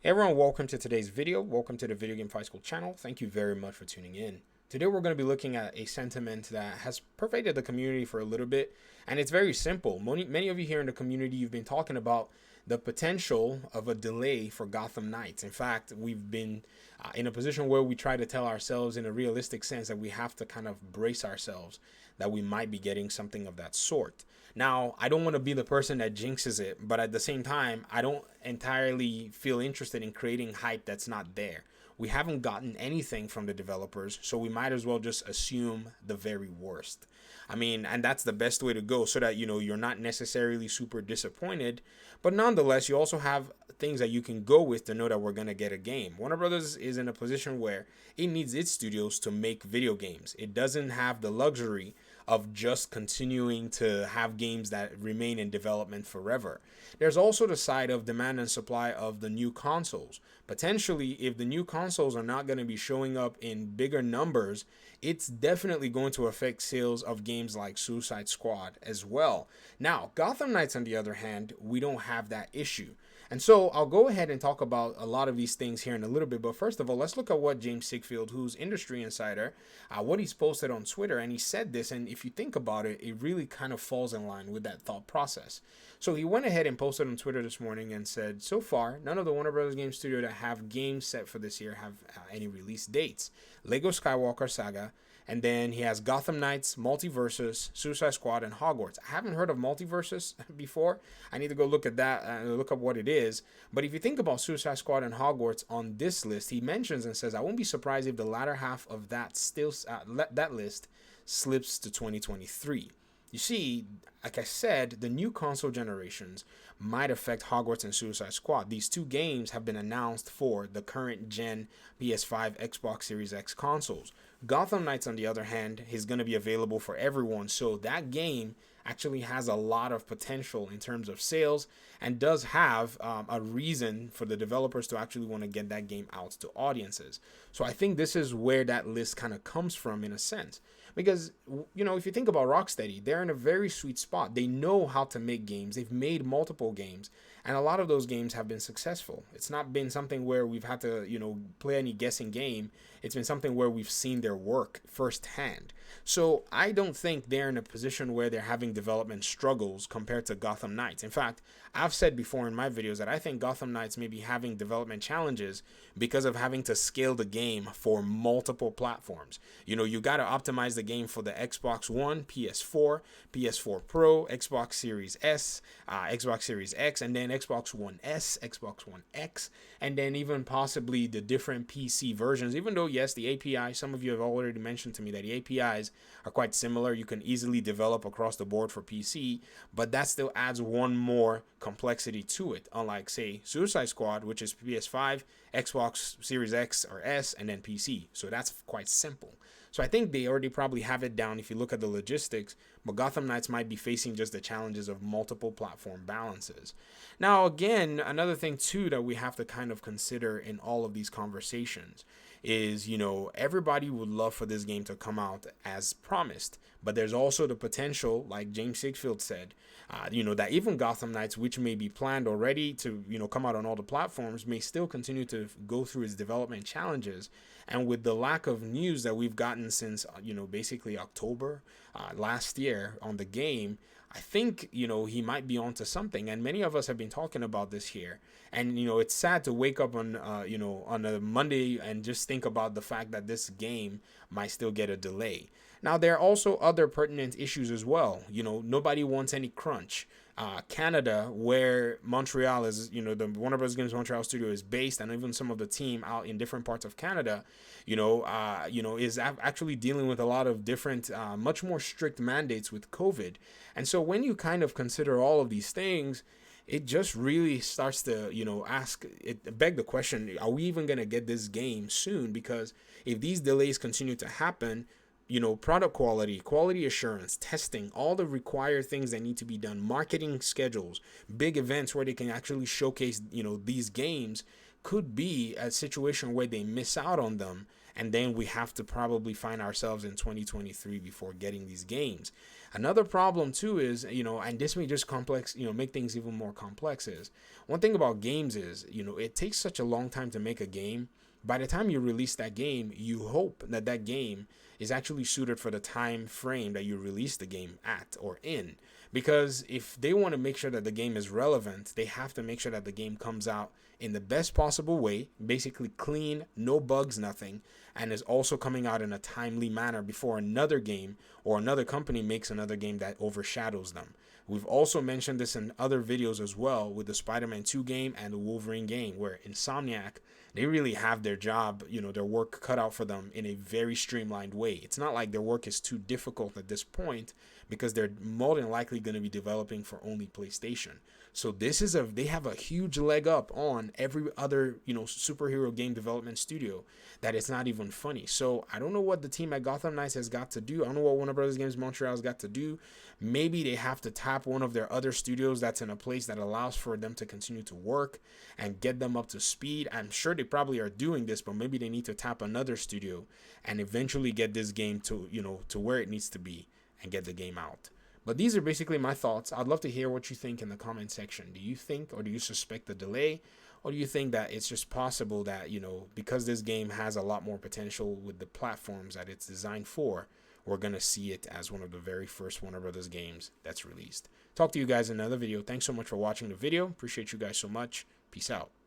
Hey everyone, welcome to today's video. Welcome to the Video Game Fight School channel. Thank you very much for tuning in. Today we're going to be looking at a sentiment that has pervaded the community for a little bit, and it's very simple. Many of you here in the community, you've been talking about the potential of a delay for Gotham Knights. In fact, we've been in a position where we try to tell ourselves in a realistic sense that we have to kind of brace ourselves that we might be getting something of that sort. Now, I don't want to be the person that jinxes it, but at the same time, I don't entirely feel interested in creating hype that's not there. We haven't gotten anything from the developers, so we might as well just assume the very worst. I mean, and that's the best way to go so that, you're not necessarily super disappointed, but nonetheless, you also have things that you can go with to know that we're going to get a game. Warner Brothers is in a position where it needs its studios to make video games. It doesn't have the luxury of just continuing to have games that remain in development forever. There's also the side of demand and supply of the new consoles. Potentially, if the new consoles are not going to be showing up in bigger numbers, it's definitely going to affect sales of games like Suicide Squad as well. Now, Gotham Knights, on the other hand, we don't have that issue. And so I'll go ahead and talk about a lot of these things here in a little bit. But first of all, let's look at what James Sigfield, who's industry insider, what he's posted on Twitter. And he said this, and if you think about it, it really kind of falls in line with that thought process. So he went ahead and posted on Twitter this morning and said, so far, none of the Warner Brothers game studio that have games set for this year have any release dates. Lego Skywalker Saga, and then he has Gotham Knights, Multiversus, Suicide Squad, and Hogwarts. I haven't heard of Multiversus before. I need to go look at that and look up what it is. But if you think about Suicide Squad and Hogwarts on this list, he mentions and says, I won't be surprised if the latter half of that that list slips to 2023. You see, like I said, the new console generations might affect Hogwarts and Suicide Squad. These two games have been announced for the current gen PS5, Xbox Series X consoles. Gotham Knights, on the other hand, is going to be available for everyone. So that game actually has a lot of potential in terms of sales and does have a reason for the developers to actually want to get that game out to audiences. So I think this is where that list kind of comes from in a sense. Because, if you think about Rocksteady, they're in a very sweet spot. They know how to make games. They've made multiple games. And a lot of those games have been successful. It's not been something where we've had to, play any guessing game. It's been something where we've seen their work firsthand. So I don't think they're in a position where they're having development struggles compared to Gotham Knights. In fact, I've said before in my videos that I think Gotham Knights may be having development challenges because of having to scale the game for multiple platforms. You got to optimize the game for the Xbox One, PS4, PS4 Pro, Xbox Series S, Xbox Series X, and then Xbox One S, Xbox One X, and then even possibly the different PC versions. Even though, yes, the API, some of you have already mentioned to me that the APIs are quite similar. You can easily develop across the board for PC, but that still adds one more complexity to it. Unlike, say, Suicide Squad, which is PS5, Xbox Series X or S, and then PC. So that's quite simple. So I think they already probably have it down if you look at the logistics, but Gotham Knights might be facing just the challenges of multiple platform balances. Now, again, another thing too that we have to kind of consider in all of these conversations is, everybody would love for this game to come out as promised, but there's also the potential, like James Sigfield said, that even Gotham Knights, which may be planned already to, come out on all the platforms, may still continue to go through its development challenges. And with the lack of news that we've gotten since, basically October last year on the game, I think, he might be onto something. And many of us have been talking about this here. And, it's sad to wake up on, on a Monday and just think about the fact that this game might still get a delay. Now, there are also other pertinent issues as well. Nobody wants any crunch. Canada, where Montreal is, the Warner Bros. Games Montreal studio is based, and even some of the team out in different parts of Canada, is actually dealing with a lot of different, much more strict mandates with COVID. And so when you kind of consider all of these things, it just really starts to, beg the question, are we even going to get this game soon? Because if these delays continue to happen, product quality assurance, testing, all the required things that need to be done, marketing schedules, big events where they can actually showcase, these games could be a situation where they miss out on them, and then we have to probably find ourselves in 2023 before getting these games. Another problem too is, and this may just complex, make things even more complex, is one thing about games is, it takes such a long time to make a game. By the time you release that game, you hope that that game is actually suited for the time frame that you release the game at or in. Because if they want to make sure that the game is relevant, they have to make sure that the game comes out in the best possible way, basically clean, no bugs, nothing, and is also coming out in a timely manner before another game or another company makes another game that overshadows them. We've also mentioned this in other videos as well with the Spider-Man 2 game and the Wolverine game, where Insomniac, they really have their job, their work cut out for them in a very streamlined way. It's not like their work is too difficult at this point, because they're more than likely going to be developing for only PlayStation. So they have a huge leg up on every other, superhero game development studio that it's not even funny. So I don't know what the team at Gotham Knights has got to do. I don't know what Warner Brothers Games Montreal has got to do. Maybe they have to tap one of their other studios that's in a place that allows for them to continue to work and get them up to speed. I'm sure they probably are doing this, but maybe they need to tap another studio and eventually get this game to, to where it needs to be and get the game out. But these are basically my thoughts. I'd love to hear what you think in the comment section. Do you think, or do you suspect the delay? Or do you think that it's just possible that, because this game has a lot more potential with the platforms that it's designed for, we're going to see it as one of the very first Warner Brothers games that's released. Talk to you guys in another video. Thanks so much for watching the video. Appreciate you guys so much. Peace out.